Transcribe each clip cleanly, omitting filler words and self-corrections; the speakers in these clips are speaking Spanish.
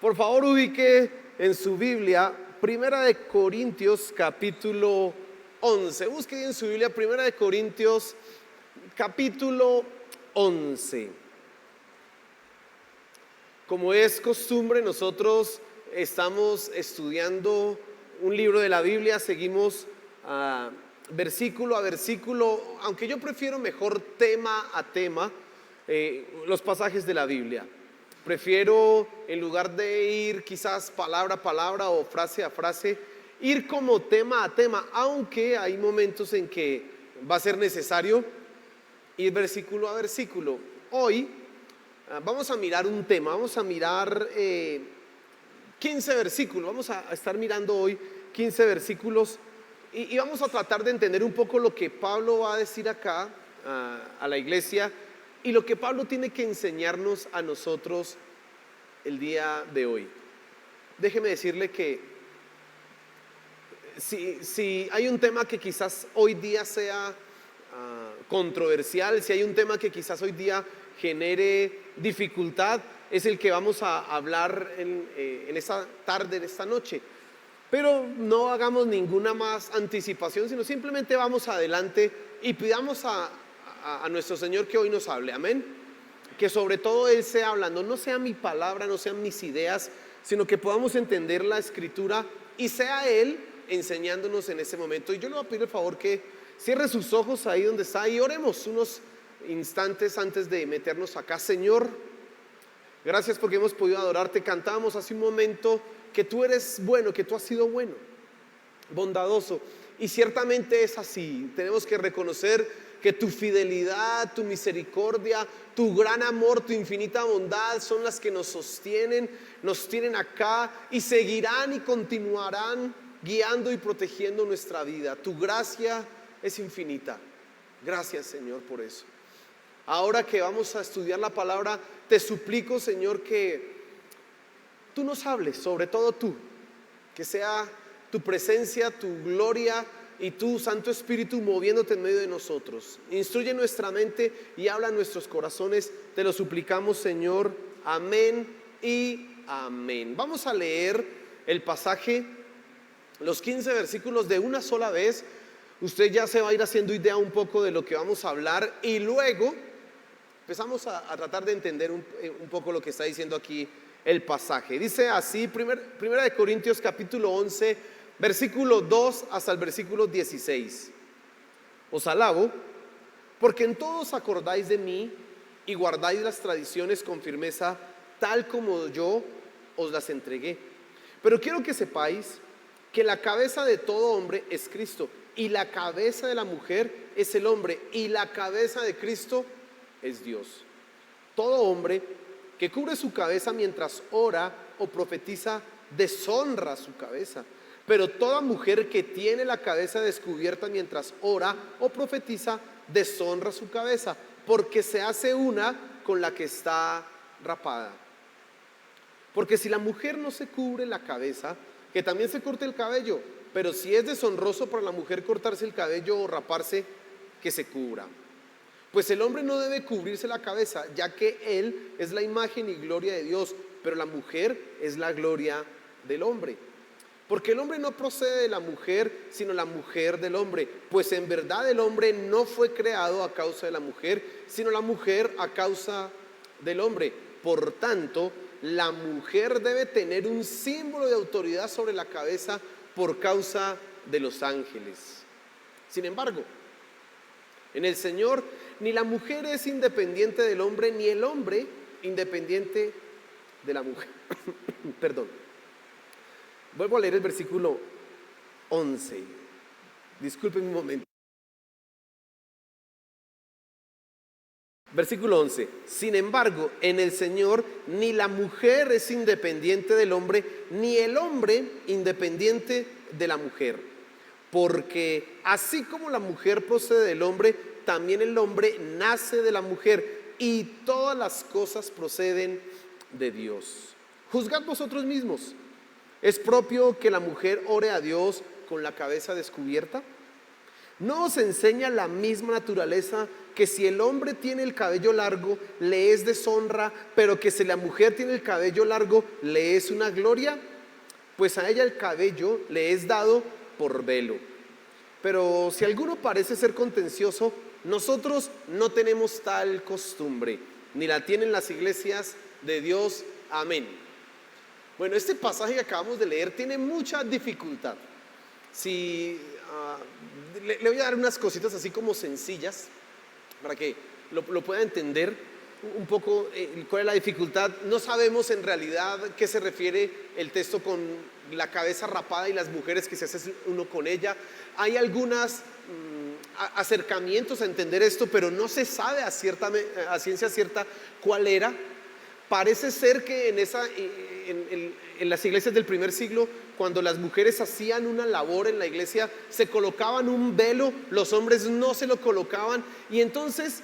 Por favor, ubique en su Biblia Primera de Corintios capítulo 11. Busque en su Biblia Primera de Corintios capítulo 11. Como es costumbre, nosotros estamos estudiando un libro de la Biblia, seguimos versículo a versículo, aunque yo prefiero mejor tema a tema los pasajes de la Biblia. Prefiero, en lugar de ir quizás palabra a palabra o frase a frase, ir como tema a tema, aunque hay momentos en que va a ser necesario ir versículo a versículo. Hoy vamos a mirar un tema, vamos a mirar 15 versículos, vamos a estar mirando hoy 15 versículos y vamos a tratar de entender un poco lo que Pablo va a decir acá a la iglesia y lo que Pablo tiene que enseñarnos a nosotros el día de hoy. Déjeme decirle que si hay un tema que quizás hoy día sea controversial, si hay un tema que quizás hoy día genere dificultad, es el que vamos a hablar en esta tarde, en esta noche. Pero no hagamos ninguna más anticipación, sino simplemente vamos adelante y pidamos a nuestro Señor que hoy nos hable, amén. Que sobre todo Él sea hablando, no sea mi palabra, no sean mis ideas, sino que podamos entender la Escritura y sea Él enseñándonos en ese momento. Y yo le voy a pedir el favor que cierre sus ojos ahí donde está y oremos unos instantes antes de meternos acá. Señor, gracias porque hemos podido adorarte. Cantábamos hace un momento que tú eres bueno, que tú has sido bueno, bondadoso, y ciertamente es así. Tenemos que reconocer que tu fidelidad, tu misericordia, tu gran amor, tu infinita bondad son las que nos sostienen, nos tienen acá y seguirán y continuarán guiando y protegiendo nuestra vida. Tu gracia es infinita. Gracias, Señor, por eso. Ahora que vamos a estudiar la palabra, te suplico, Señor, que tú nos hables, sobre todo tú, que sea tu presencia, tu gloria y tu Santo Espíritu moviéndote en medio de nosotros. Instruye nuestra mente y habla en nuestros corazones. Te lo suplicamos, Señor. Amén y amén. Vamos a leer el pasaje, los 15 versículos de una sola vez. Usted ya se va a ir haciendo idea un poco de lo que vamos a hablar y luego empezamos a tratar de entender un poco lo que está diciendo aquí el pasaje. Dice así, Primera de Corintios capítulo 11, versículo 2 hasta el versículo 16. Os alabo porque en todos acordáis de mí y guardáis las tradiciones con firmeza, tal como yo os las entregué. Pero quiero que sepáis que la cabeza de todo hombre es Cristo, y la cabeza de la mujer es el hombre, y la cabeza de Cristo es Dios. Todo hombre que cubre su cabeza mientras ora o profetiza deshonra su cabeza, pero toda mujer que tiene la cabeza descubierta mientras ora o profetiza deshonra su cabeza, porque se hace una con la que está rapada. Porque si la mujer no se cubre la cabeza, que también se corte el cabello, pero si es deshonroso para la mujer cortarse el cabello o raparse, que se cubra. Pues el hombre no debe cubrirse la cabeza, ya que él es la imagen y gloria de Dios, pero la mujer es la gloria del hombre. Porque el hombre no procede de la mujer, sino la mujer del hombre. Pues en verdad el hombre no fue creado a causa de la mujer, sino la mujer a causa del hombre. Por tanto, la mujer debe tener un símbolo de autoridad sobre la cabeza por causa de los ángeles. Sin embargo, en el Señor ni la mujer es independiente del hombre, ni el hombre independiente de la mujer. Perdón. Vuelvo a leer el versículo 11. Disculpen un momento. Versículo 11. Sin embargo, en el Señor ni la mujer es independiente del hombre, ni el hombre independiente de la mujer. Porque así como la mujer procede del hombre, también el hombre nace de la mujer, y todas las cosas proceden de Dios. Juzgad vosotros mismos. ¿Es propio que la mujer ore a Dios con la cabeza descubierta? ¿No os enseña la misma naturaleza que si el hombre tiene el cabello largo, le es deshonra, pero que si la mujer tiene el cabello largo, le es una gloria, pues a ella el cabello le es dado por velo. Pero si alguno parece ser contencioso, nosotros no tenemos tal costumbre, ni la tienen las iglesias de Dios. Amén. Bueno, este pasaje que acabamos de leer tiene mucha dificultad. Si le voy a dar unas cositas así como sencillas para que lo pueda entender un poco cuál es la dificultad. No sabemos en realidad qué se refiere el texto con la cabeza rapada y las mujeres que se hace uno con ella. Hay algunos acercamientos a entender esto, pero no se sabe a ciencia cierta cuál era. Parece ser que en las iglesias del primer siglo, cuando las mujeres hacían una labor en la iglesia, se colocaban un velo, los hombres no se lo colocaban, y entonces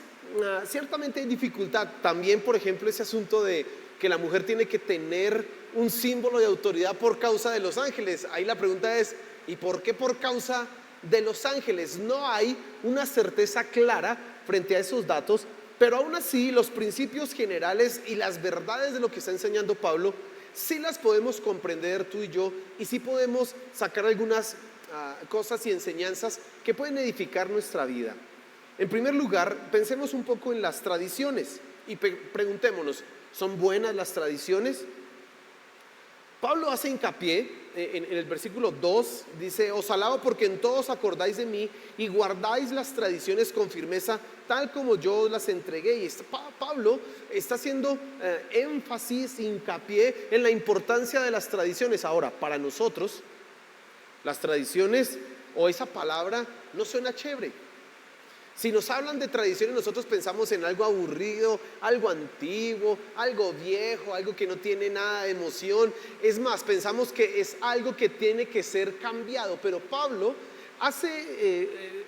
ciertamente hay dificultad. También, por ejemplo, ese asunto de que la mujer tiene que tener un símbolo de autoridad por causa de los ángeles. Ahí la pregunta es, ¿y por qué por causa de los ángeles? No hay una certeza clara frente a esos datos, pero aún así los principios generales y las verdades de lo que está enseñando Pablo sí las podemos comprender tú y yo, y sí podemos sacar algunas cosas y enseñanzas que pueden edificar nuestra vida. En primer lugar, pensemos un poco en las tradiciones y preguntémonos, ¿son buenas las tradiciones? Pablo hace hincapié en el versículo 2, dice: os alabo porque en todos acordáis de mí y guardáis las tradiciones con firmeza, tal como yo os las entregué. Y Pablo está haciendo énfasis, hincapié en la importancia de las tradiciones. Ahora, para nosotros, las tradiciones o esa palabra no suena chévere. Si nos hablan de tradiciones, nosotros pensamos en algo aburrido, algo antiguo, algo viejo, algo que no tiene nada de emoción. Es más, pensamos que es algo que tiene que ser cambiado. Pero Pablo hace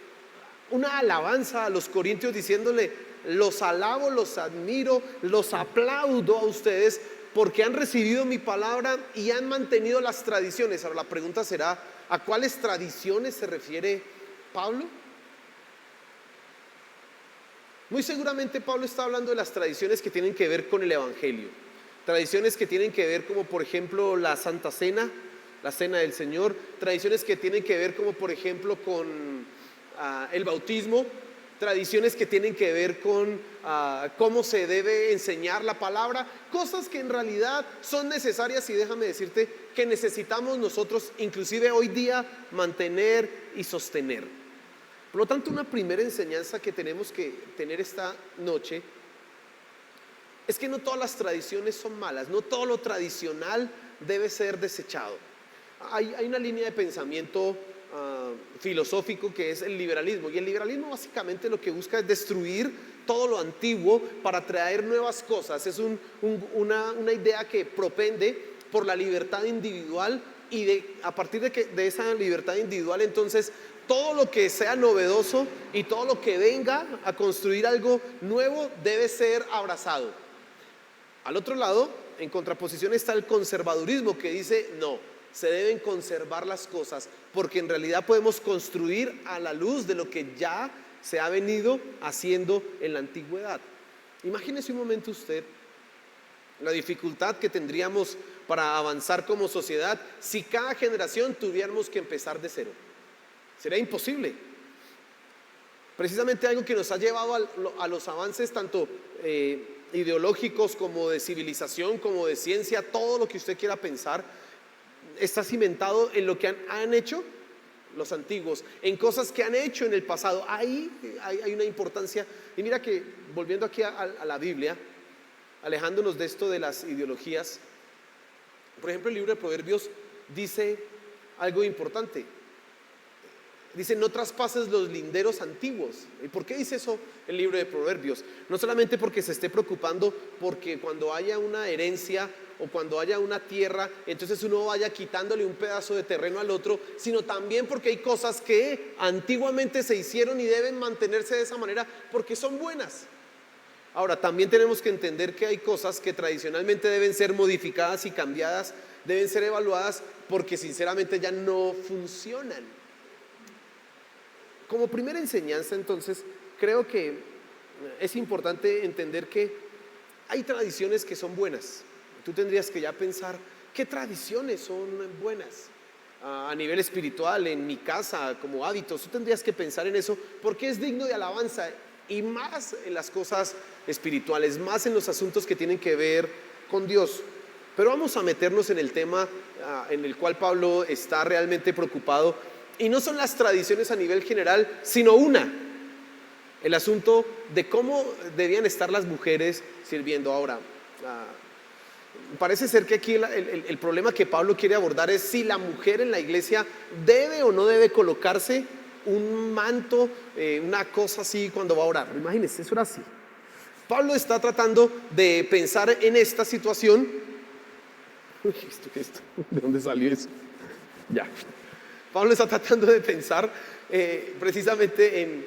una alabanza a los corintios diciéndole: los alabo, los admiro, los aplaudo a ustedes porque han recibido mi palabra y han mantenido las tradiciones. Ahora la pregunta será, ¿a cuáles tradiciones se refiere Pablo? Muy seguramente Pablo está hablando de las tradiciones que tienen que ver con el Evangelio, tradiciones que tienen que ver como por ejemplo la Santa Cena, la Cena del Señor, tradiciones que tienen que ver como por ejemplo con el bautismo, tradiciones que tienen que ver con cómo se debe enseñar la palabra, cosas que en realidad son necesarias, y déjame decirte que necesitamos nosotros inclusive hoy día mantener y sostener. Por lo tanto, una primera enseñanza que tenemos que tener esta noche es que no todas las tradiciones son malas, no todo lo tradicional debe ser desechado. Hay una línea de pensamiento filosófico que es el liberalismo, y el liberalismo básicamente lo que busca es destruir todo lo antiguo para traer nuevas cosas. Es una idea que propende por la libertad individual, y a partir de esa libertad individual, entonces todo lo que sea novedoso y todo lo que venga a construir algo nuevo debe ser abrazado. Al otro lado, en contraposición, está el conservadurismo, que dice: no, se deben conservar las cosas porque en realidad podemos construir a la luz de lo que ya se ha venido haciendo en la antigüedad. Imagínese un momento usted la dificultad que tendríamos para avanzar como sociedad si cada generación tuviéramos que empezar de cero. Sería imposible. Precisamente algo que nos ha llevado a los avances tanto ideológicos como de civilización, como de ciencia, todo lo que usted quiera pensar, está cimentado en lo que han hecho los antiguos, en cosas que han hecho en el pasado. Ahí hay una importancia. Y mira que, volviendo aquí a la Biblia, alejándonos de esto de las ideologías, por ejemplo, el libro de Proverbios dice algo importante. Dice: no traspases los linderos antiguos. ¿Y por qué dice eso el libro de Proverbios? No solamente porque se esté preocupando porque cuando haya una herencia o cuando haya una tierra, entonces uno vaya quitándole un pedazo de terreno al otro, sino también porque hay cosas que antiguamente se hicieron y deben mantenerse de esa manera porque son buenas. Ahora, también tenemos que entender que hay cosas que tradicionalmente deben ser modificadas y cambiadas, deben ser evaluadas porque sinceramente ya no funcionan. Como primera enseñanza, entonces, creo que es importante entender que hay tradiciones que son buenas. Tú tendrías que ya pensar qué tradiciones son buenas a nivel espiritual, en mi casa, como hábitos. Tú tendrías que pensar en eso porque es digno de alabanza, y más en las cosas espirituales, más en los asuntos que tienen que ver con Dios. Pero vamos a meternos en el tema en el cual Pablo está realmente preocupado, y no son las tradiciones a nivel general, sino el asunto de cómo debían estar las mujeres sirviendo. Ahora, parece ser que aquí el problema que Pablo quiere abordar es si la mujer en la iglesia debe o no debe colocarse un manto, una cosa así cuando va a orar. Imagínense, eso era así. Pablo está tratando de pensar en esta situación. ¿Esto? ¿De dónde salió eso? Ya. Pablo está tratando de pensar precisamente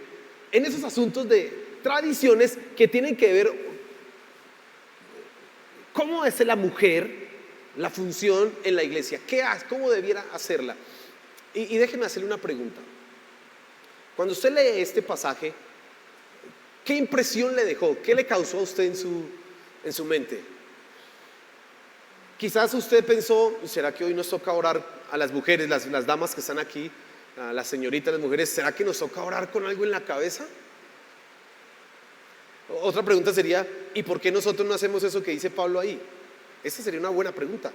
en esos asuntos de tradiciones que tienen que ver cómo es la mujer, la función en la iglesia, cómo debiera hacerla. Y déjeme hacerle una pregunta. Cuando usted lee este pasaje, ¿qué impresión le dejó? ¿Qué le causó a usted en su mente? Quizás usted pensó, ¿será que hoy nos toca orar a las mujeres, las damas que están aquí, a las señoritas, las mujeres? ¿Será que nos toca orar con algo en la cabeza? Otra pregunta sería, ¿y por qué nosotros no hacemos eso que dice Pablo ahí? Esa sería una buena pregunta.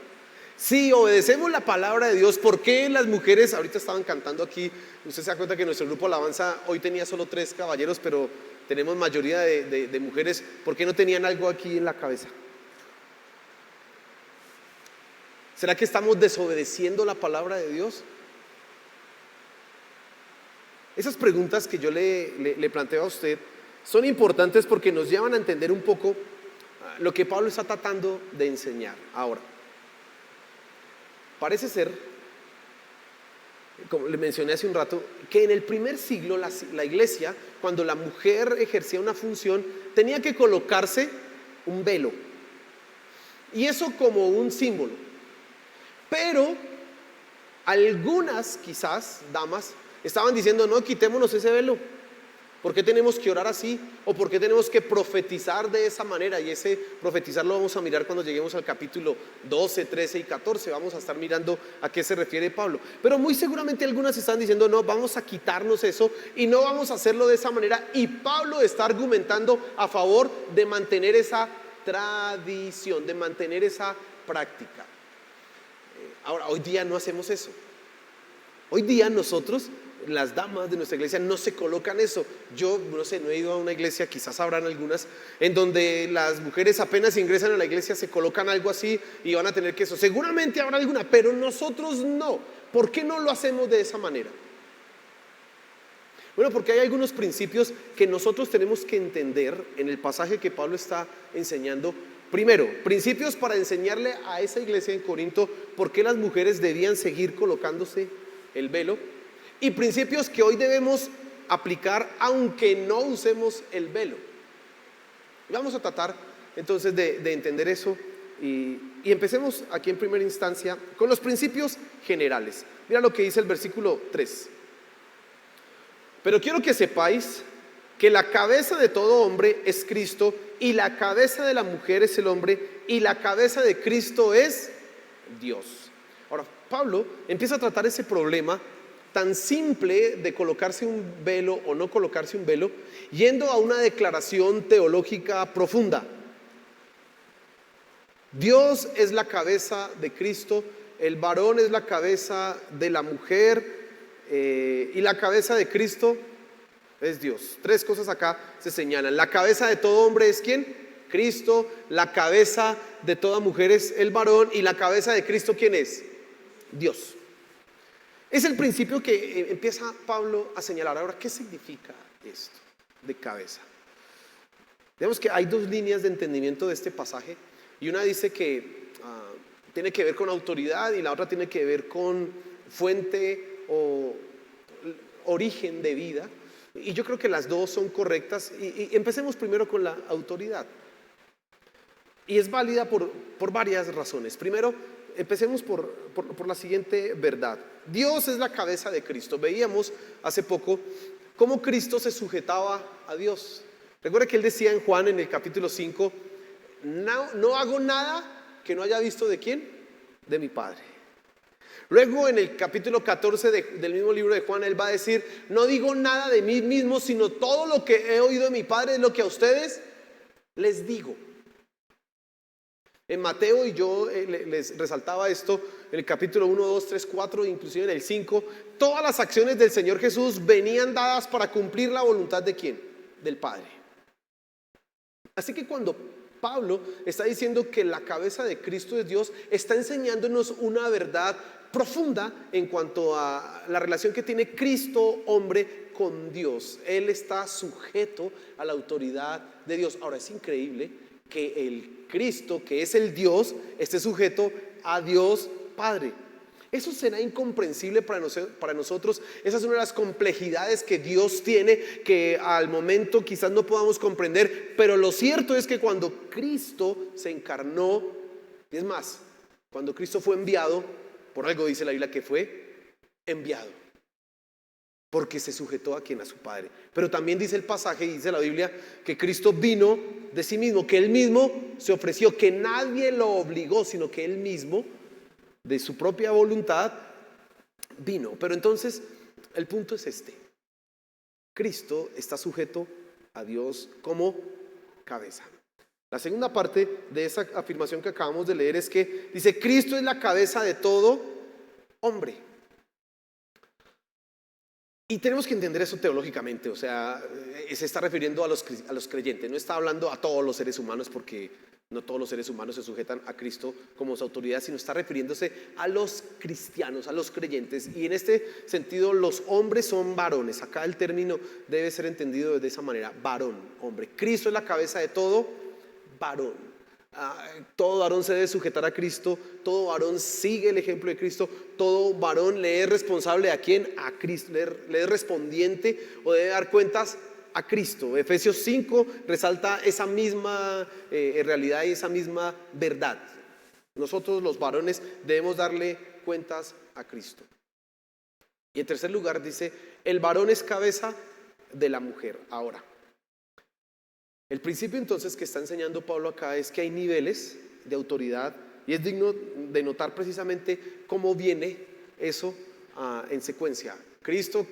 Si obedecemos la palabra de Dios, ¿por qué las mujeres ahorita estaban cantando aquí? Usted se da cuenta que nuestro grupo Alabanza hoy tenía solo 3 caballeros, pero tenemos mayoría de mujeres. ¿Por qué no tenían algo aquí en la cabeza? ¿Será que estamos desobedeciendo la palabra de Dios? Esas preguntas que yo le planteo a usted son importantes porque nos llevan a entender un poco lo que Pablo está tratando de enseñar. Ahora, parece ser, como le mencioné hace un rato, que en el primer siglo la iglesia, cuando la mujer ejercía una función, tenía que colocarse un velo, y eso como un símbolo. Pero algunas, quizás, damas, estaban diciendo, no, quitémonos ese velo. ¿Por qué tenemos que orar así? ¿O por qué tenemos que profetizar de esa manera? Y ese profetizar lo vamos a mirar cuando lleguemos al capítulo 12, 13 y 14. Vamos a estar mirando a qué se refiere Pablo. Pero muy seguramente algunas están diciendo, no, vamos a quitarnos eso y no vamos a hacerlo de esa manera. Y Pablo está argumentando a favor de mantener esa tradición, de mantener esa práctica. Ahora, hoy día no hacemos eso. Hoy día nosotros, las damas de nuestra iglesia, no se colocan eso. Yo no sé, no he ido a una iglesia, quizás habrán algunas, en donde las mujeres apenas ingresan a la iglesia se colocan algo así y van a tener que eso. Seguramente habrá alguna, pero nosotros no. ¿Por qué no lo hacemos de esa manera? Bueno, porque hay algunos principios que nosotros tenemos que entender en el pasaje que Pablo está enseñando. Primero, principios para enseñarle a esa iglesia en Corinto por qué las mujeres debían seguir colocándose el velo, y principios que hoy debemos aplicar aunque no usemos el velo. Vamos a tratar entonces de entender eso y empecemos aquí en primera instancia con los principios generales. Mira lo que dice el versículo 3. Pero quiero que sepáis que la cabeza de todo hombre es Cristo, y la cabeza de la mujer es el hombre, y la cabeza de Cristo es Dios. Ahora, Pablo empieza a tratar ese problema tan simple de colocarse un velo o no colocarse un velo, yendo a una declaración teológica profunda. Dios es la cabeza de Cristo, el varón es la cabeza de la mujer, y la cabeza de Cristo es Dios. 3 cosas acá se señalan. La cabeza de todo hombre es ¿quién? Cristo. La cabeza de toda mujer es el varón, y la cabeza de Cristo ¿quién es? Dios. Es el principio que empieza Pablo a señalar. Ahora, ¿qué significa esto de cabeza? Digamos que hay 2 líneas de entendimiento de este pasaje, y una dice que tiene que ver con autoridad, y la otra tiene que ver con fuente o origen de vida. Y yo creo que las 2 son correctas, y empecemos primero con la autoridad. Y es válida por varias razones. Primero, empecemos por la siguiente verdad. Dios es la cabeza de Cristo. Veíamos hace poco cómo Cristo se sujetaba a Dios. Recuerda que él decía en Juan en el capítulo 5, no hago nada que no haya visto ¿de quién? De mi Padre. Luego en el capítulo 14 del mismo libro de Juan, él va a decir, no digo nada de mí mismo, sino todo lo que he oído de mi Padre es lo que a ustedes les digo. En Mateo, y yo les resaltaba esto, en el capítulo 1, 2, 3, 4, inclusive en el 5, todas las acciones del Señor Jesús venían dadas para cumplir la voluntad ¿de quién? Del Padre. Así que cuando Pablo está diciendo que la cabeza de Cristo es Dios, está enseñándonos una verdad profunda en cuanto a la relación que tiene Cristo, hombre, con Dios. Él está sujeto a la autoridad de Dios. Ahora es increíble que el Cristo, que es el Dios, esté sujeto a Dios Padre. Eso será incomprensible para nosotros. Esa es una de las complejidades que Dios tiene, que al momento quizás no podamos comprender, pero lo cierto es que cuando Cristo se encarnó, y es más, cuando Cristo fue enviado, por algo dice la Biblia que fue enviado, porque se sujetó a quien, a su Padre. Pero también dice el pasaje, y dice la Biblia, que Cristo vino de sí mismo, que Él mismo se ofreció, que nadie lo obligó, sino que Él mismo, de su propia voluntad, vino. Pero entonces el punto es este: Cristo está sujeto a Dios como cabeza. La segunda parte de esa afirmación que acabamos de leer es que dice, Cristo es la cabeza de todo hombre. Y tenemos que entender eso teológicamente, o sea, se está refiriendo a los creyentes, no está hablando a todos los seres humanos, porque no todos los seres humanos se sujetan a Cristo como su autoridad, sino está refiriéndose a los cristianos, a los creyentes. Y en este sentido los hombres son varones. Acá el término debe ser entendido de esa manera: varón, hombre. Cristo es la cabeza de todo varón. Todo varón se debe sujetar a Cristo, todo varón sigue el ejemplo de Cristo, todo varón le es responsable ¿a quién? A Cristo, le es respondiente o debe dar cuentas a Cristo. Efesios 5 resalta esa misma realidad y esa misma verdad. Nosotros los varones debemos darle cuentas a Cristo. Y en tercer lugar dice, el varón es cabeza de la mujer. Ahora, el principio entonces que está enseñando Pablo acá es que hay niveles de autoridad, y es digno de notar precisamente cómo viene eso en secuencia. Cristo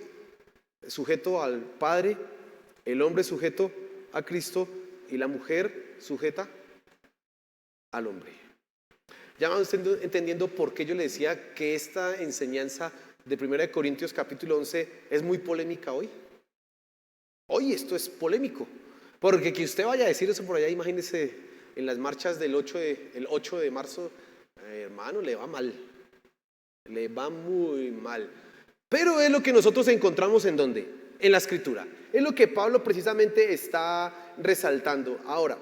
sujeto al Padre, el hombre sujeto a Cristo y la mujer sujeta al hombre. Ya van entendiendo por qué yo le decía que esta enseñanza de 1 Corintios capítulo 11 es muy polémica hoy. Hoy esto es polémico, porque que usted vaya a decir eso por allá, imagínese en las marchas del 8 de marzo, hermano, le va mal, le va muy mal. Pero es lo que nosotros encontramos ¿en dónde? En la Escritura. Es lo que Pablo precisamente está resaltando. Ahora,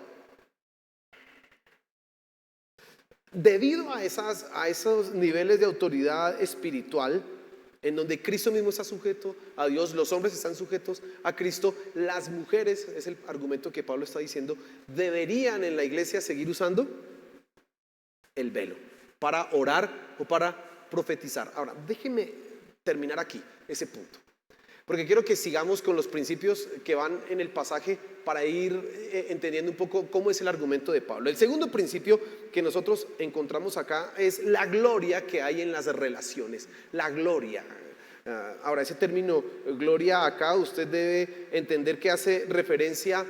debido a esos niveles de autoridad espiritual, en donde Cristo mismo está sujeto a Dios, los hombres están sujetos a Cristo, las mujeres, es el argumento que Pablo está diciendo, deberían en la iglesia seguir usando el velo para orar o para profetizar. Ahora, déjenme terminar aquí ese punto, porque quiero que sigamos con los principios que van en el pasaje para ir entendiendo un poco cómo es el argumento de Pablo. El segundo principio que nosotros encontramos acá es la gloria que hay en las relaciones. La gloria. Ahora, ese término gloria acá usted debe entender que hace referencia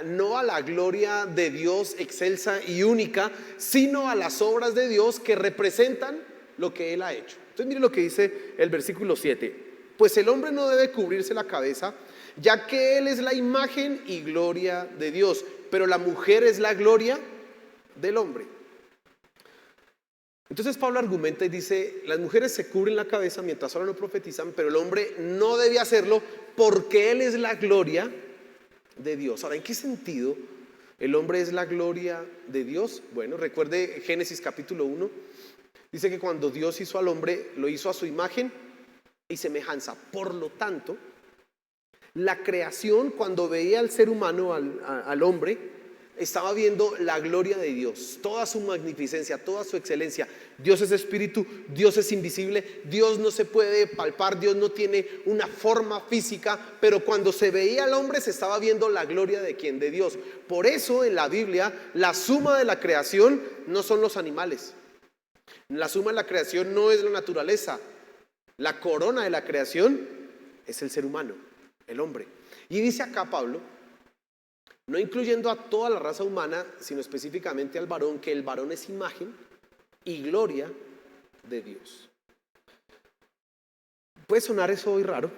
no a la gloria de Dios excelsa y única, sino a las obras de Dios que representan lo que Él ha hecho. Entonces mire lo que dice el versículo 7. Pues el hombre no debe cubrirse la cabeza, ya que él es la imagen y gloria de Dios, pero la mujer es la gloria del hombre. Entonces Pablo argumenta y dice, las mujeres se cubren la cabeza mientras ahora no profetizan, pero el hombre no debe hacerlo porque él es la gloria de Dios. Ahora, ¿en qué sentido el hombre es la gloria de Dios? Bueno, recuerde Génesis capítulo 1, dice que cuando Dios hizo al hombre, lo hizo a su imagen y semejanza. Por lo tanto, la creación, cuando veía al ser humano, al hombre, estaba viendo la gloria de Dios, toda su magnificencia, toda su excelencia. Dios es espíritu, Dios es invisible, Dios no se puede palpar, Dios no tiene una forma física, pero cuando se veía al hombre se estaba viendo la gloria de quién, de Dios. Por eso en la Biblia la suma de la creación no son los animales, la suma de la creación no es la naturaleza, la corona de la creación es el ser humano, el hombre. Y dice acá Pablo, no incluyendo a toda la raza humana, sino específicamente al varón, que el varón es imagen y gloria de Dios. Puede sonar eso hoy raro,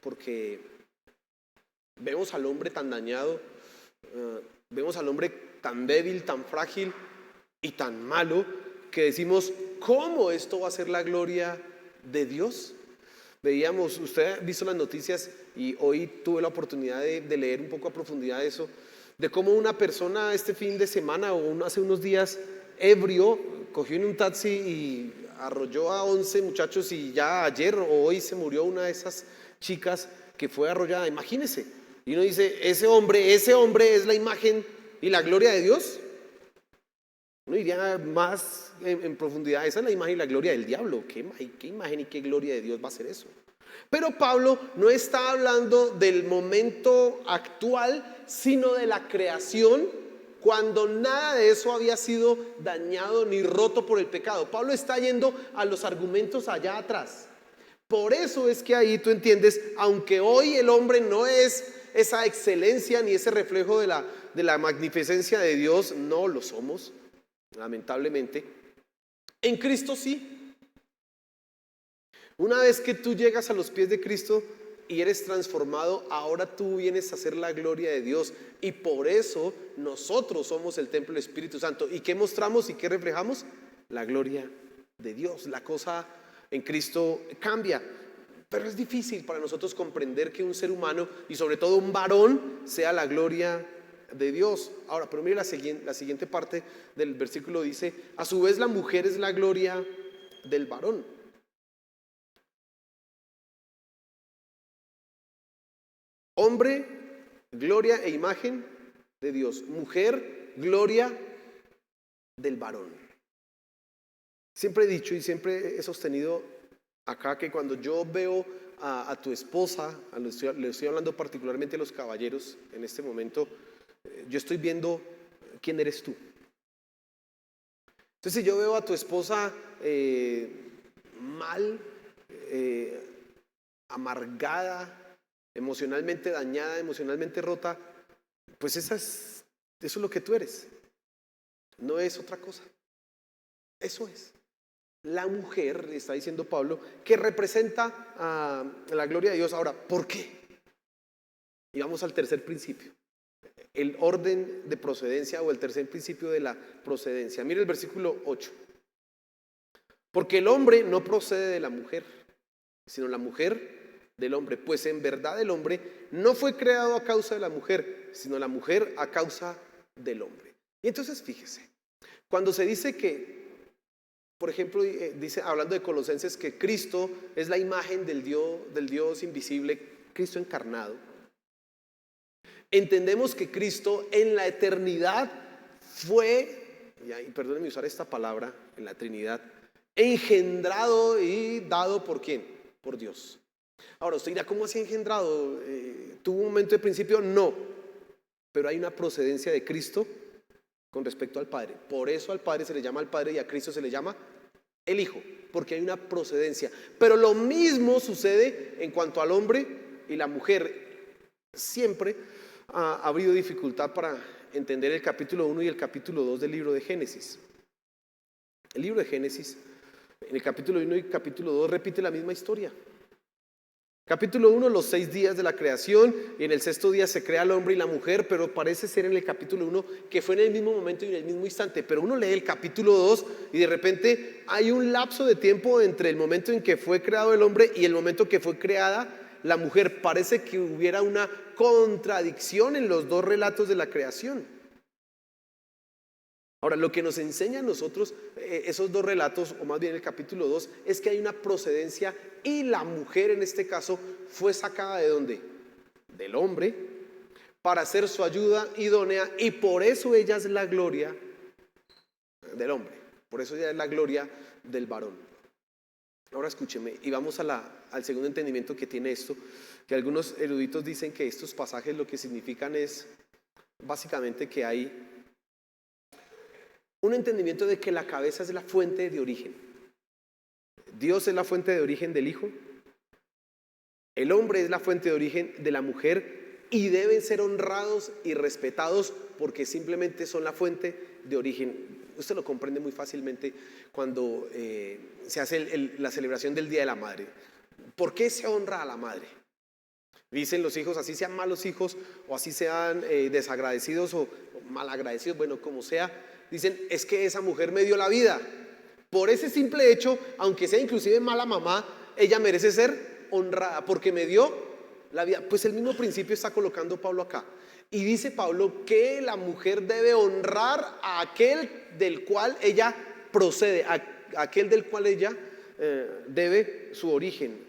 porque vemos al hombre tan dañado, vemos al hombre tan débil, tan frágil y tan malo, que decimos, ¿cómo esto va a ser la gloria de Dios? Veíamos, usted ha visto las noticias y hoy tuve la oportunidad de leer un poco a profundidad eso, de cómo una persona este fin de semana o hace unos días ebrio cogió en un taxi y arrolló a 11 muchachos y ya ayer o hoy se murió una de esas chicas que fue arrollada. Imagínese. Y uno dice, ese hombre es la imagen y la gloria de Dios. Uno iría más en profundidad, esa es la imagen y la gloria del diablo. ¿Qué imagen y qué gloria de Dios va a ser eso? Pero Pablo no está hablando del momento actual, sino de la creación, cuando nada de eso había sido dañado ni roto por el pecado. Pablo está yendo a los argumentos allá atrás. Por eso es que ahí tú entiendes, aunque hoy el hombre no es esa excelencia ni ese reflejo de la magnificencia de Dios, no lo somos, lamentablemente. En Cristo sí. Una vez que tú llegas a los pies de Cristo y eres transformado, ahora tú vienes a ser la gloria de Dios. Y por eso nosotros somos el templo del Espíritu Santo. ¿Y qué mostramos y qué reflejamos? La gloria de Dios. La cosa en Cristo cambia. Pero es difícil para nosotros comprender que un ser humano y sobre todo un varón sea la gloria de Dios. Ahora, pero mire la siguiente parte del versículo dice, a su vez la mujer es la gloria del varón. Hombre, gloria e imagen de Dios. Mujer, gloria del varón. Siempre he dicho y siempre he sostenido acá que cuando yo veo a tu esposa, le estoy hablando particularmente a los caballeros en este momento, yo estoy viendo quién eres tú. Entonces si yo veo a tu esposa mal, amargada, emocionalmente dañada, emocionalmente rota, pues eso es lo que tú eres. No es otra cosa. Eso es. La mujer, está diciendo Pablo, que representa a la gloria de Dios. Ahora, ¿por qué? Y vamos al tercer principio. El orden de procedencia o el tercer principio de la procedencia. Mire el versículo 8. Porque el hombre no procede de la mujer, sino la mujer del hombre. Pues en verdad el hombre no fue creado a causa de la mujer, sino la mujer a causa del hombre. Y entonces fíjese, cuando se dice que, por ejemplo, dice, hablando de Colosenses, que Cristo es la imagen del Dios invisible, Cristo encarnado, entendemos que Cristo en la eternidad fue, y perdónenme usar esta palabra, en la Trinidad, engendrado y dado ¿por quién? Por Dios. Ahora usted dirá, ¿cómo así engendrado? ¿Tuvo un momento de principio? No, pero hay una procedencia de Cristo con respecto al Padre. Por eso al Padre se le llama al Padre y a Cristo se le llama el Hijo, porque hay una procedencia. Pero lo mismo sucede en cuanto al hombre y la mujer. Siempre ha habido dificultad para entender el capítulo 1 y el capítulo 2 del libro de Génesis. El libro de Génesis, en el capítulo 1 y capítulo 2, repite la misma historia. Capítulo 1, los 6 días de la creación, y en el sexto día se crea el hombre y la mujer, pero parece ser en el capítulo 1 que fue en el mismo momento y en el mismo instante. Pero uno lee el capítulo 2 y de repente hay un lapso de tiempo entre el momento en que fue creado el hombre y el momento que fue creada la mujer. Parece que hubiera una contradicción en los dos relatos de la creación. Ahora, lo que nos enseña a nosotros esos dos relatos, o más bien el capítulo 2, es que hay una procedencia y la mujer en este caso fue sacada ¿de dónde? Del hombre, para ser su ayuda idónea, y por eso ella es la gloria del hombre, por eso ella es la gloria del varón. Ahora escúcheme, y vamos al segundo entendimiento que tiene esto, que algunos eruditos dicen que estos pasajes lo que significan es básicamente que hay un entendimiento de que la cabeza es la fuente de origen. Dios es la fuente de origen del Hijo, el hombre es la fuente de origen de la mujer, y deben ser honrados y respetados porque simplemente son la fuente de origen. Usted lo comprende muy fácilmente cuando se hace la celebración del Día de la Madre. ¿Por qué se honra a la madre? Dicen los hijos, así sean malos hijos o así sean desagradecidos o malagradecidos, bueno, como sea, dicen, es que esa mujer me dio la vida. Por ese simple hecho, aunque sea inclusive mala mamá, ella merece ser honrada porque me dio la vida. Pues el mismo principio está colocando Pablo acá. Y dice Pablo que la mujer debe honrar a aquel del cual ella procede, a aquel del cual ella debe su origen.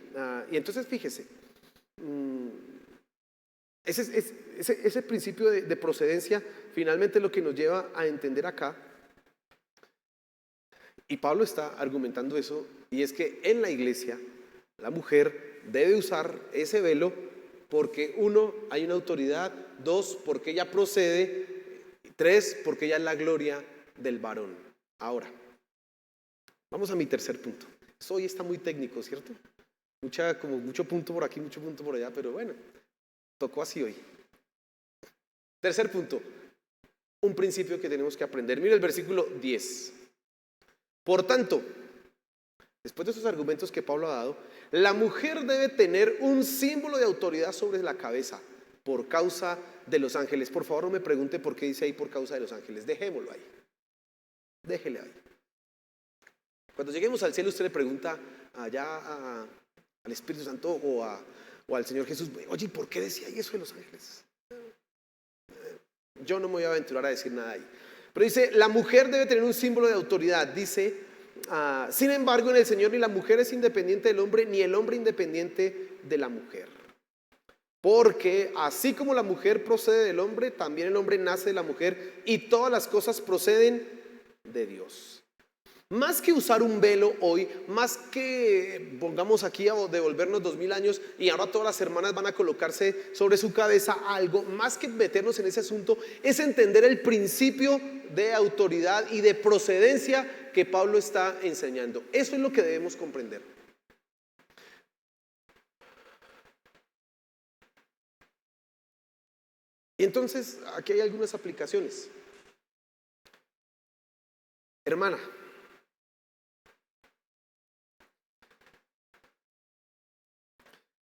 Y entonces fíjese, ese principio de procedencia finalmente lo que nos lleva a entender acá, y Pablo está argumentando eso, y es que en la iglesia la mujer debe usar ese velo porque uno, hay una autoridad, dos, porque ella procede, tres, porque ella es la gloria del varón. Ahora, vamos a mi tercer punto. Esto hoy está muy técnico, ¿cierto? Como mucho punto por aquí, mucho punto por allá, pero bueno, tocó así hoy. Tercer punto, un principio que tenemos que aprender. Mira el versículo 10. Por tanto, después de esos argumentos que Pablo ha dado, la mujer debe tener un símbolo de autoridad sobre la cabeza por causa de los ángeles. Por favor, no me pregunte por qué dice ahí por causa de los ángeles. Dejémoslo ahí. Déjele ahí. Cuando lleguemos al cielo, usted le pregunta allá al Espíritu Santo o al Señor Jesús, oye, ¿por qué decía ahí eso de los ángeles? Yo no me voy a aventurar a decir nada ahí. Pero dice, la mujer debe tener un símbolo de autoridad. Dice, sin embargo, en el Señor ni la mujer es independiente del hombre, ni el hombre independiente de la mujer. Porque así como la mujer procede del hombre, también el hombre nace de la mujer, y todas las cosas proceden de Dios. Más que usar un velo hoy, más que pongamos aquí a devolvernos 2000 años y ahora todas las hermanas van a colocarse sobre su cabeza algo, más que meternos en ese asunto, es entender el principio de autoridad y de procedencia que Pablo está enseñando. Eso es lo que debemos comprender. Y entonces aquí hay algunas aplicaciones. Hermana,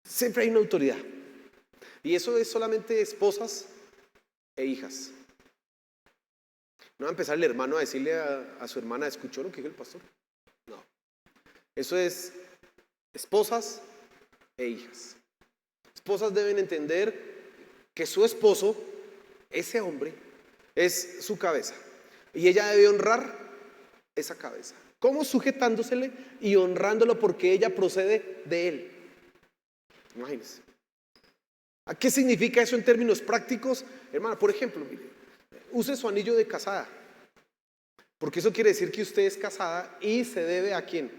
siempre hay una autoridad. Y eso es solamente esposas e hijas. No va a empezar el hermano a decirle a su hermana, ¿escuchó lo que dijo el pastor? No. Eso es esposas e hijas. Esposas deben entender que su esposo, ese hombre, es su cabeza. Y ella debe honrar esa cabeza. ¿Cómo? Sujetándosele y honrándolo porque ella procede de él. Imagínense. ¿A qué significa eso en términos prácticos? Hermana, por ejemplo, mire, use su anillo de casada. Porque eso quiere decir que usted es casada y se debe ¿a quién?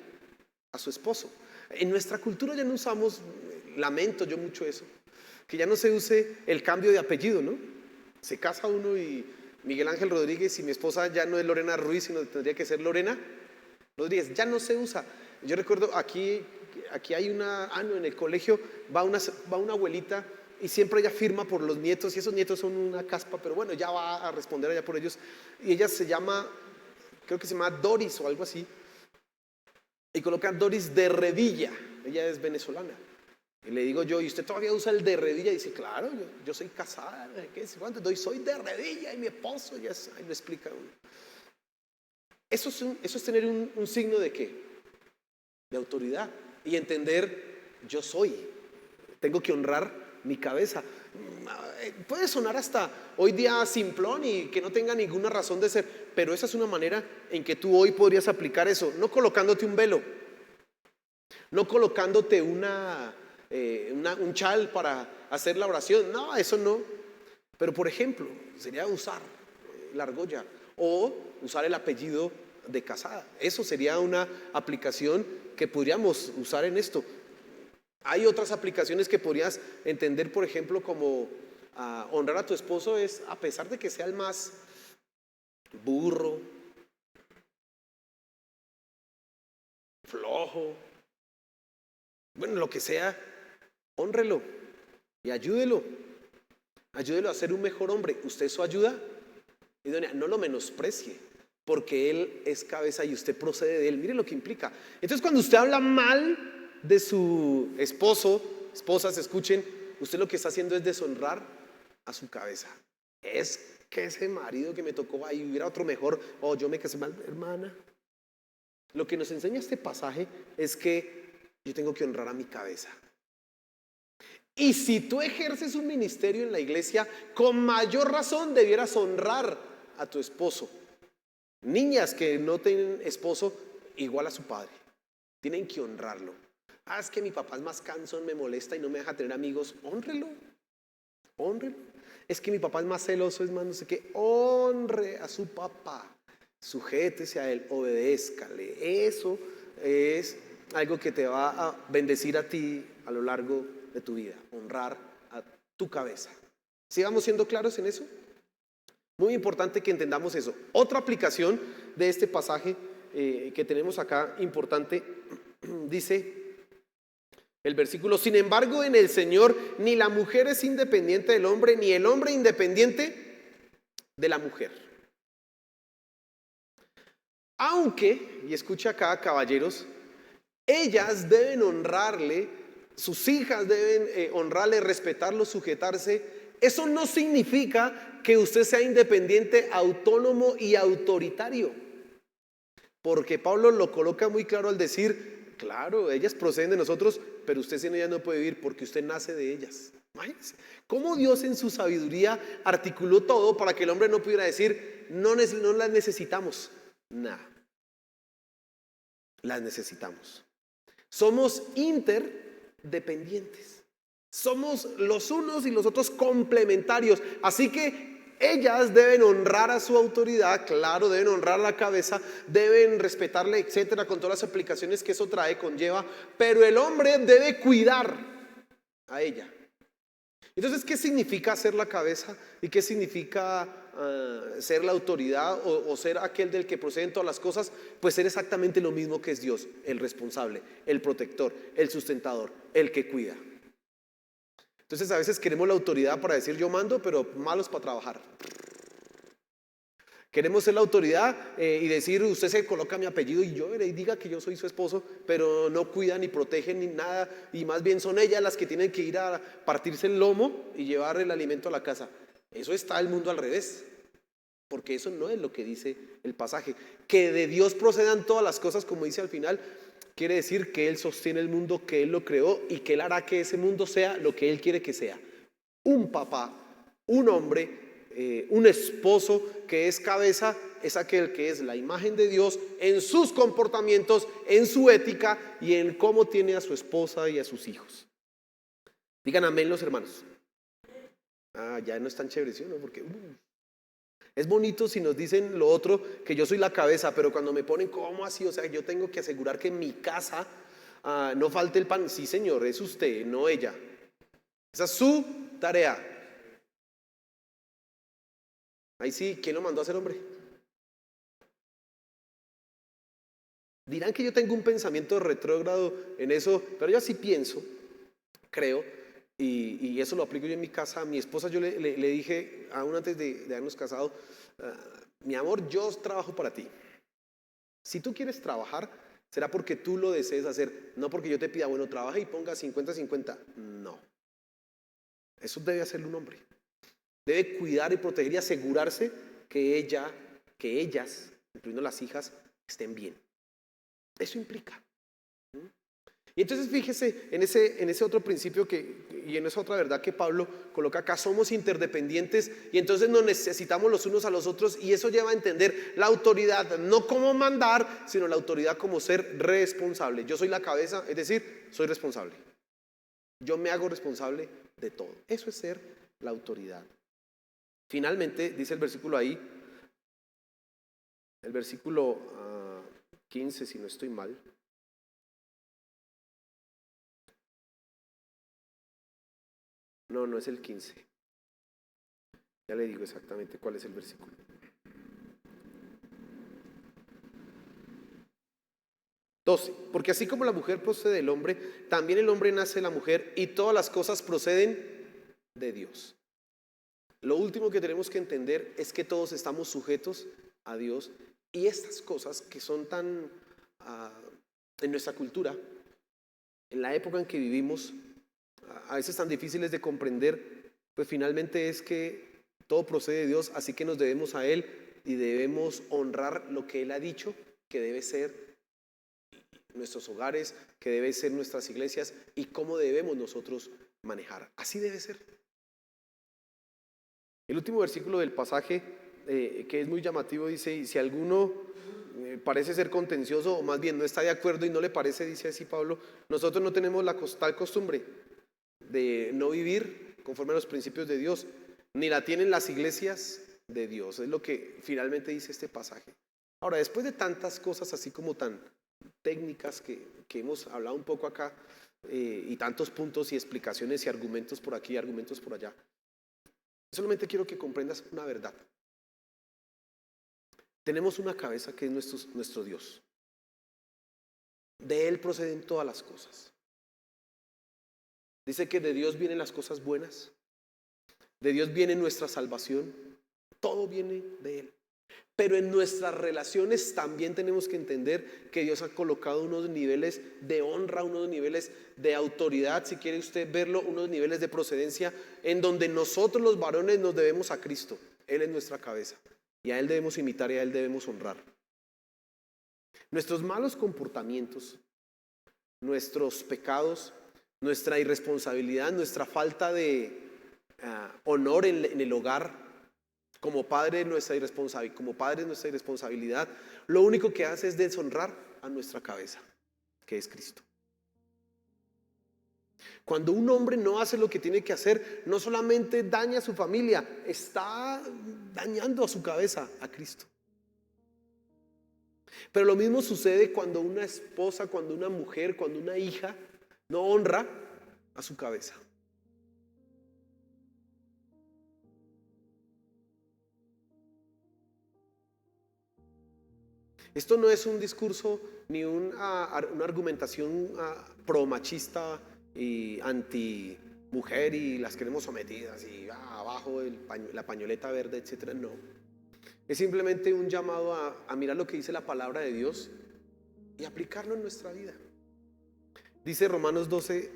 A su esposo. En nuestra cultura ya no usamos, lamento yo mucho eso, que ya no se use el cambio de apellido, ¿no? Se casa uno y Miguel Ángel Rodríguez y mi esposa ya no es Lorena Ruiz, sino tendría que ser Lorena Rodríguez. Ya no se usa. Yo recuerdo aquí hay una, no, en el colegio va una abuelita y siempre ella firma por los nietos y esos nietos son una caspa, pero bueno, ya va a responder allá por ellos. Y ella se llama, creo que se llama Doris o algo así. Y colocan Doris de Revilla. Ella es venezolana. Y le digo yo, ¿y usted todavía usa el de Revilla? Y dice, claro, yo soy casada. ¿Qué es? ¿Cuánto? Soy de Revilla y mi esposo. Y ahí lo explica uno. Eso es tener un signo de ¿qué? De autoridad. Y entender, yo soy. Tengo que honrar mi cabeza. Puede sonar hasta hoy día simplón y que no tenga ninguna razón de ser, pero esa es una manera en que tú hoy podrías aplicar eso, no colocándote un velo, no colocándote un chal para hacer la oración, no, eso no, Pero por ejemplo, sería usar la argolla o usar el apellido de casada. Eso sería una aplicación que podríamos usar en esto. Hay otras aplicaciones que podrías entender, por ejemplo, como honrar a tu esposo es, a pesar de que sea el más burro, flojo, bueno, lo que sea, hónrelo y ayúdelo. Ayúdelo a ser un mejor hombre. ¿Usted eso ayuda? Idónea, no lo menosprecie, porque él es cabeza y usted procede de él. Mire lo que implica. Entonces, cuando usted habla mal de su esposo, esposas, escuchen, usted lo que está haciendo es deshonrar a su cabeza. Es que ese marido que me tocó ahí hubiera otro mejor, o yo me casé mal, hermana. Lo que nos enseña este pasaje es que yo tengo que honrar a mi cabeza. Y si tú ejerces un ministerio en la iglesia, con mayor razón debieras honrar a tu esposo. Niñas que no tienen esposo, igual a su padre, tienen que honrarlo. Es que mi papá es más cansón, me molesta y no me deja tener amigos. Hónrelo, hónrelo. Es que mi papá es más celoso, es más no sé qué. Honre a su papá, sujétese a él, obedézcale. Eso es algo que te va a bendecir a ti a lo largo de tu vida, honrar a tu cabeza. ¿Sigamos siendo claros en eso? Muy importante que entendamos eso. Otra aplicación de este pasaje que tenemos acá importante, dice el versículo: sin embargo, en el Señor ni la mujer es independiente del hombre, ni el hombre independiente de la mujer. Aunque, y escucha acá, caballeros, ellas deben honrarle, sus hijas deben honrarle, respetarlo, sujetarse. Eso no significa que usted sea independiente, autónomo y autoritario. Porque Pablo lo coloca muy claro al decir, claro, ellas proceden de nosotros, pero usted sin ellas no puede vivir porque usted nace de ellas. Imagínense cómo Dios en su sabiduría articuló todo para que el hombre no pudiera decir, no las necesitamos. Nada, las necesitamos. Somos interdependientes. Somos los unos y los otros complementarios. Así que ellas deben honrar a su autoridad, claro, deben honrar la cabeza, deben respetarle, etcétera, con todas las aplicaciones que eso trae, conlleva. Pero el hombre debe cuidar a ella. Entonces, ¿qué significa ser la cabeza? ¿Y qué significa ser la autoridad o ser aquel del que proceden todas las cosas? Pues ser exactamente lo mismo que es Dios, el responsable, el protector, el sustentador, el que cuida. Entonces a veces queremos la autoridad para decir yo mando, pero malos para trabajar. Queremos ser la autoridad y decir usted se coloca mi apellido y yo y diga que yo soy su esposo, pero no cuida ni protege ni nada, y más bien son ellas las que tienen que ir a partirse el lomo y llevar el alimento a la casa. Eso está el mundo al revés, porque eso no es lo que dice el pasaje. Que de Dios procedan todas las cosas, como dice al final, quiere decir que Él sostiene el mundo, que Él lo creó y que Él hará que ese mundo sea lo que Él quiere que sea. Un papá, un hombre, un esposo que es cabeza, es aquel que es la imagen de Dios en sus comportamientos, en su ética y en cómo tiene a su esposa y a sus hijos. Digan amén los hermanos. Ya no es tan chévere, ¿sí o no? Porque es bonito si nos dicen lo otro, que yo soy la cabeza, pero cuando me ponen, ¿cómo así? O sea, yo tengo que asegurar que en mi casa no falte el pan. Sí, señor, es usted, no ella. Esa es su tarea. Ahí sí, ¿quién lo mandó a ser hombre? Dirán que yo tengo un pensamiento retrógrado en eso, pero yo así pienso, creo, y eso lo aplico yo en mi casa. A mi esposa yo le dije, aún antes de habernos casado, mi amor, yo trabajo para ti. Si tú quieres trabajar, será porque tú lo desees hacer, no porque yo te pida, bueno, trabaja y ponga 50-50. No. Eso debe hacerlo un hombre. Debe cuidar y proteger y asegurarse que ellas, incluyendo las hijas, estén bien. Eso implica. Y entonces fíjese en ese otro principio y en esa otra verdad que Pablo coloca acá: somos interdependientes y entonces nos necesitamos los unos a los otros, y eso lleva a entender la autoridad no como mandar, sino la autoridad como ser responsable. Yo soy la cabeza, es decir, soy responsable. Yo me hago responsable de todo. Eso es ser la autoridad. Finalmente, dice el versículo ahí, el versículo 15, si no estoy mal. No, no es el 15. Ya le digo exactamente cuál es el versículo. Porque así como la mujer procede del hombre, también el hombre nace de la mujer y todas las cosas proceden de Dios. Lo último que tenemos que entender es que todos estamos sujetos a Dios y estas cosas que son tan en nuestra cultura, en la época en que vivimos, a veces tan difíciles de comprender, pues finalmente es que todo procede de Dios, así que nos debemos a Él y debemos honrar lo que Él ha dicho que debe ser nuestros hogares, que debe ser nuestras iglesias y cómo debemos nosotros manejar. Así debe ser. El último versículo del pasaje, que es muy llamativo, dice: y si alguno parece ser contencioso, o más bien no está de acuerdo y no le parece, dice así Pablo, nosotros no tenemos la tal costumbre de no vivir conforme a los principios de Dios, ni la tienen las iglesias de Dios. Es lo que finalmente dice este pasaje. Ahora, después de tantas cosas así como tan técnicas que hemos hablado un poco acá, y tantos puntos y explicaciones y argumentos por aquí y argumentos por allá, solamente quiero que comprendas una verdad. Tenemos una cabeza que es nuestro Dios. De Él proceden todas las cosas. Dice que de Dios vienen las cosas buenas, de Dios viene nuestra salvación, todo viene de Él. Pero en nuestras relaciones también tenemos que entender que Dios ha colocado unos niveles de honra, unos niveles de autoridad, si quiere usted verlo, unos niveles de procedencia en donde nosotros los varones nos debemos a Cristo. Él es nuestra cabeza y a Él debemos imitar y a Él debemos honrar. Nuestros malos comportamientos, nuestros pecados, nuestra irresponsabilidad, nuestra falta de honor en el hogar, como padre nuestra irresponsabilidad, lo único que hace es deshonrar a nuestra cabeza, que es Cristo. Cuando un hombre no hace lo que tiene que hacer, no solamente daña a su familia, está dañando a su cabeza, a Cristo. Pero lo mismo sucede cuando una esposa, cuando una mujer, cuando una hija no honra a su cabeza. Esto no es un discurso ni una argumentación pro machista y anti mujer y las queremos sometidas y abajo la pañoleta verde, etcétera. No. Es simplemente un llamado a mirar lo que dice la palabra de Dios y aplicarlo en nuestra vida. Dice Romanos 12,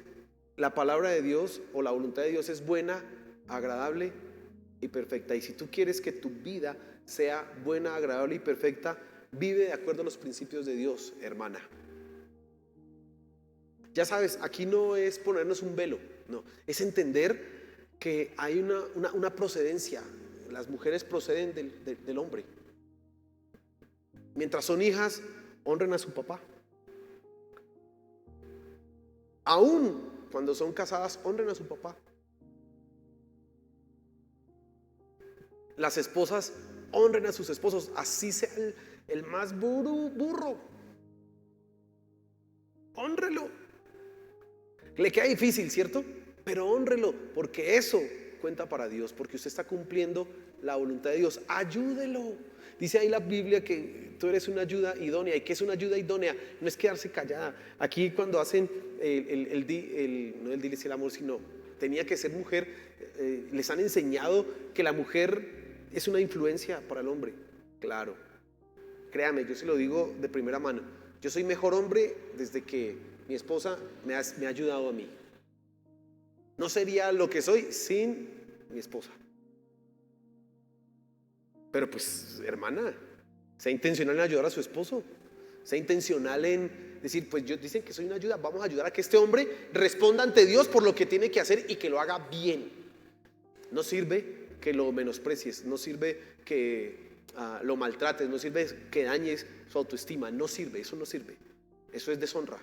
la palabra de Dios o la voluntad de Dios es buena, agradable y perfecta. Y si tú quieres que tu vida sea buena, agradable y perfecta, vive de acuerdo a los principios de Dios, hermana. Ya sabes, aquí no es ponernos un velo, no, es entender que hay una procedencia. Las mujeres proceden del hombre. Mientras son hijas, honren a su papá. Aún cuando son casadas, honren a su papá. Las esposas honren a sus esposos, así sea el más burro. Hónrelo. Le queda difícil, ¿cierto? Pero hónrelo, porque eso cuenta para Dios, porque usted está cumpliendo la voluntad de Dios. Ayúdelo. Dice ahí la Biblia que tú eres una ayuda idónea. ¿Y qué es una ayuda idónea? No es quedarse callada. Aquí cuando hacen no el diles el amor, sino tenía que ser mujer, les han enseñado que la mujer es una influencia para el hombre. Claro, créame, yo se lo digo de primera mano. Yo soy mejor hombre desde que mi esposa me ha ayudado a mí. No sería lo que soy sin mi esposa. Pero pues, hermana, sea intencional en ayudar a su esposo. Sea intencional en decir, pues dicen que soy una ayuda, vamos a ayudar a que este hombre responda ante Dios por lo que tiene que hacer y que lo haga bien. No sirve que lo menosprecies, no sirve que lo maltrates, no sirve que dañes su autoestima, no sirve, eso no sirve. Eso es deshonra.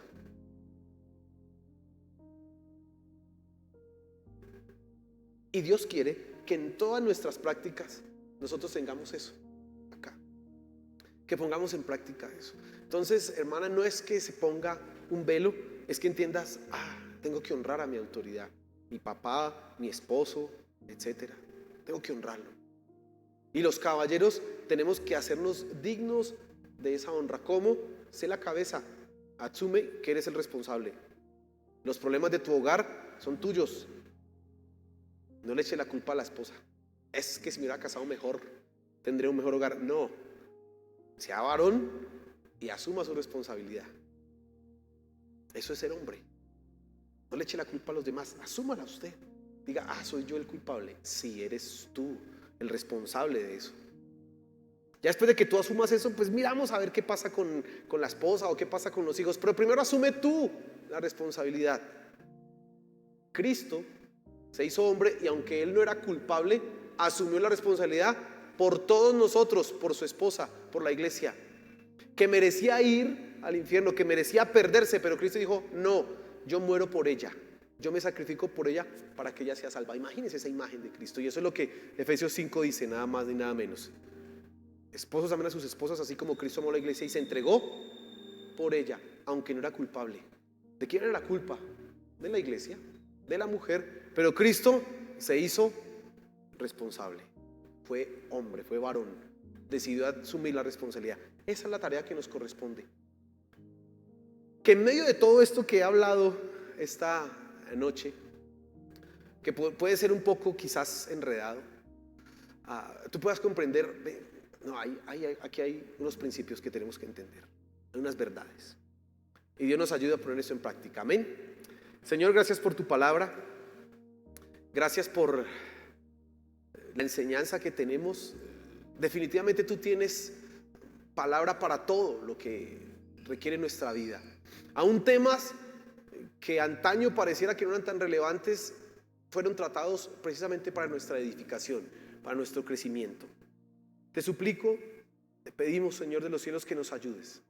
Y Dios quiere que en todas nuestras prácticas nosotros tengamos eso acá, que pongamos en práctica eso. Entonces, hermana, no es que se ponga un velo, es que entiendas, tengo que honrar a mi autoridad, mi papá, mi esposo, etcétera. Tengo que honrarlo. Y los caballeros tenemos que hacernos dignos de esa honra. ¿Cómo? Sé la cabeza, asume que eres el responsable. Los problemas de tu hogar son tuyos. No le eche la culpa a la esposa. Es que si me hubiera casado mejor, tendré un mejor hogar. No, sea varón y asuma su responsabilidad. Eso es ser hombre. No le eche la culpa a los demás, asúmala usted. Diga, soy yo el culpable. Sí, eres tú el responsable de eso. Ya después de que tú asumas eso, pues miramos a ver qué pasa con la esposa o qué pasa con los hijos. Pero primero asume tú la responsabilidad. Cristo se hizo hombre y aunque él no era culpable, asumió la responsabilidad por todos nosotros, por su esposa, por la iglesia, que merecía ir al infierno, que merecía perderse, pero Cristo dijo, no, yo muero por ella, yo me sacrifico por ella para que ella sea salva. Imagínense esa imagen de Cristo, y eso es lo que Efesios 5 dice, nada más ni nada menos. Esposos amen a sus esposas así como Cristo amó a la iglesia y se entregó por ella, aunque no era culpable. ¿De quién era la culpa? De la iglesia, de la mujer, pero Cristo se hizo responsable. Fue hombre, fue varón, decidió asumir la responsabilidad. Esa es la tarea que nos corresponde. Que en medio de todo esto que he hablado esta noche, que puede ser un poco quizás enredado, tú puedas comprender, aquí hay unos principios que tenemos que entender, hay unas verdades, y Dios nos ayuda a poner eso en práctica. Amén. Señor, gracias por tu palabra, gracias por la enseñanza que tenemos. Definitivamente tú tienes palabra para todo lo que requiere nuestra vida. Aún temas que antaño pareciera que no eran tan relevantes, fueron tratados precisamente para nuestra edificación, para nuestro crecimiento. Te suplico, te pedimos, Señor de los cielos, que nos ayudes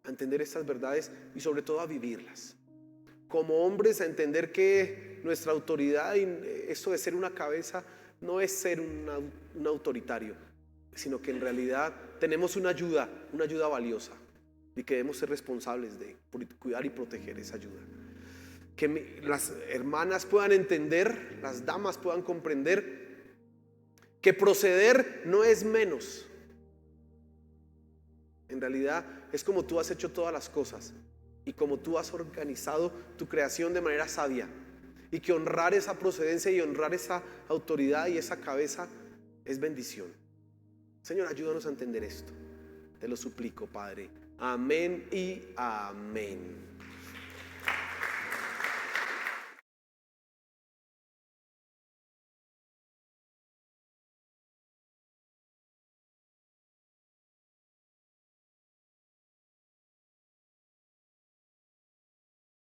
a entender estas verdades y sobre todo a vivirlas. Como hombres, a entender que nuestra autoridad y esto de ser una cabeza no es ser un autoritario, sino que en realidad tenemos una ayuda valiosa y que debemos ser responsables de cuidar y proteger esa ayuda. Que las hermanas puedan entender, las damas puedan comprender que proceder no es menos. En realidad es como tú has hecho todas las cosas y como tú has organizado tu creación de manera sabia, y que honrar esa procedencia y honrar esa autoridad y esa cabeza es bendición. Señor, ayúdanos a entender esto. Te lo suplico, Padre. Amén y amén.